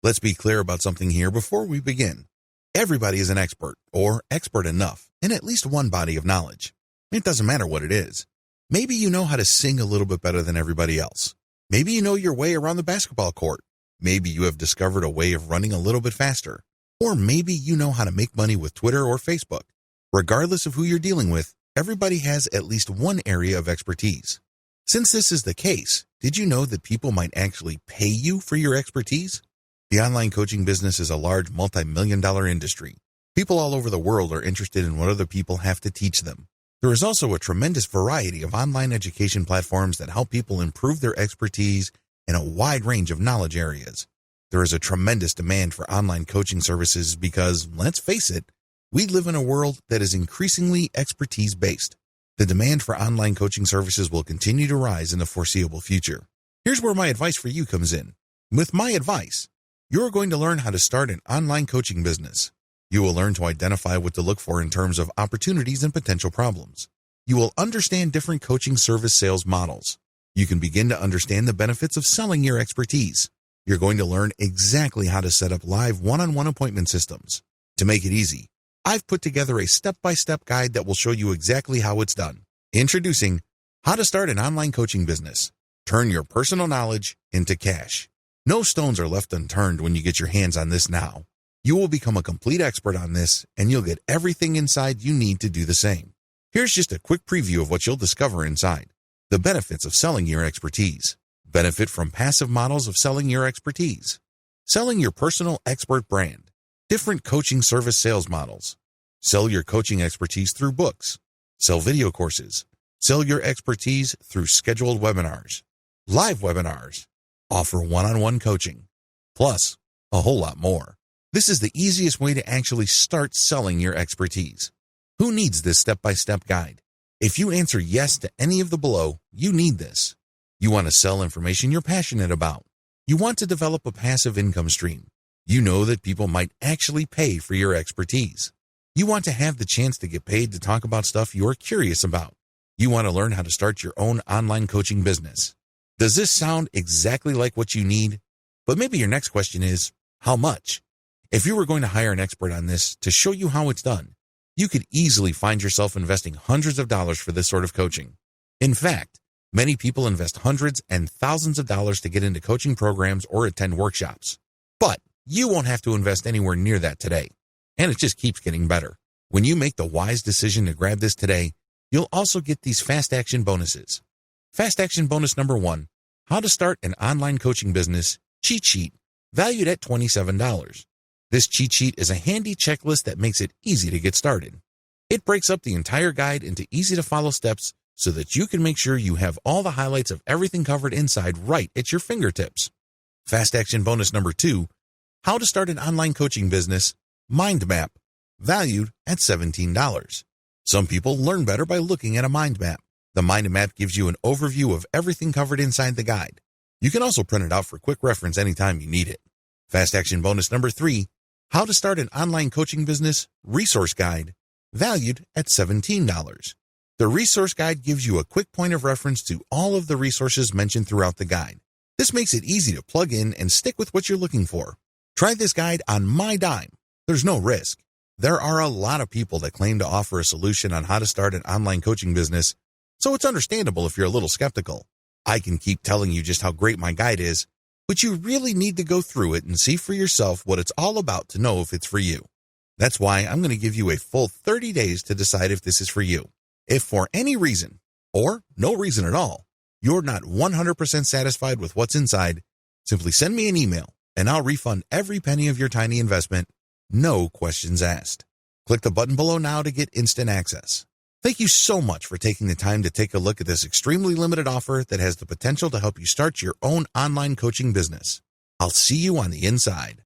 Let's be clear about something here before we begin. Everybody is an expert, or expert enough, in at least one body of knowledge. It doesn't matter what it is. Maybe you know how to sing a little bit better than everybody else. Maybe you know your way around the basketball court. Maybe you have discovered a way of running a little bit faster. Or maybe you know how to make money with Twitter or Facebook. Regardless of who you're dealing with, everybody has at least one area of expertise. Since this is the case, did you know that people might actually pay you for your expertise? The online coaching business is a large multi-million-dollar industry. People all over the world are interested in what other people have to teach them. There is also a tremendous variety of online education platforms that help people improve their expertise in a wide range of knowledge areas. There is a tremendous demand for online coaching services because, let's face it, we live in a world that is increasingly expertise-based. The demand for online coaching services will continue to rise in the foreseeable future. Here's where my advice for you comes in. With my advice, you're going to learn how to start an online coaching business. You will learn to identify what to look for in terms of opportunities and potential problems. You will understand different coaching service sales models. You can begin to understand the benefits of selling your expertise. You're going to learn exactly how to set up live one-on-one appointment systems. To make it easy, I've put together a step-by-step guide that will show you exactly how it's done. Introducing How to Start an Online Coaching Business. Turn your personal knowledge into cash. No stones are left unturned when you get your hands on this now. You will become a complete expert on this, and you'll get everything inside you need to do the same. Here's just a quick preview of what you'll discover inside. The benefits of selling your expertise. Benefit from passive models of selling your expertise. Selling your personal expert brand. Different coaching service sales models. Sell your coaching expertise through books. Sell video courses. Sell your expertise through scheduled webinars. Live webinars. Offer one-on-one coaching. Plus, a whole lot more. This is the easiest way to actually start selling your expertise. Who needs this step-by-step guide? If you answer yes to any of the below, you need this. You want to sell information you're passionate about. You want to develop a passive income stream. You know that people might actually pay for your expertise. You want to have the chance to get paid to talk about stuff you're curious about. You want to learn how to start your own online coaching business. Does this sound exactly like what you need? But maybe your next question is, how much? If you were going to hire an expert on this to show you how it's done, you could easily find yourself investing hundreds of dollars for this sort of coaching. In fact, many people invest hundreds and thousands of dollars to get into coaching programs or attend workshops. But you won't have to invest anywhere near that today. And it just keeps getting better. When you make the wise decision to grab this today, you'll also get these fast action bonuses. Fast action bonus number 1, How to Start an Online Coaching Business cheat sheet, valued at $27. This cheat sheet is a handy checklist that makes it easy to get started. It breaks up the entire guide into easy-to-follow steps so that you can make sure you have all the highlights of everything covered inside right at your fingertips. Fast action bonus number 2, How to Start an Online Coaching Business Mind Map, valued at $17. Some people learn better by looking at a mind map. The mind map gives you an overview of everything covered inside the guide. You can also print it out for quick reference anytime you need it. Fast action bonus number 3, How to Start an Online Coaching Business Resource Guide, valued at $17. The resource guide gives you a quick point of reference to all of the resources mentioned throughout the guide. This makes it easy to plug in and stick with what you're looking for. Try this guide on my dime. There's no risk. There are a lot of people that claim to offer a solution on how to start an online coaching business, so it's understandable if you're a little skeptical. I can keep telling you just how great my guide is, but you really need to go through it and see for yourself what it's all about to know if it's for you. That's why I'm going to give you a full 30 days to decide if this is for you. If for any reason, or no reason at all, you're not 100% satisfied with what's inside, simply send me an email and I'll refund every penny of your tiny investment, no questions asked. Click the button below now to get instant access. Thank you so much for taking the time to take a look at this extremely limited offer that has the potential to help you start your own online coaching business. I'll see you on the inside.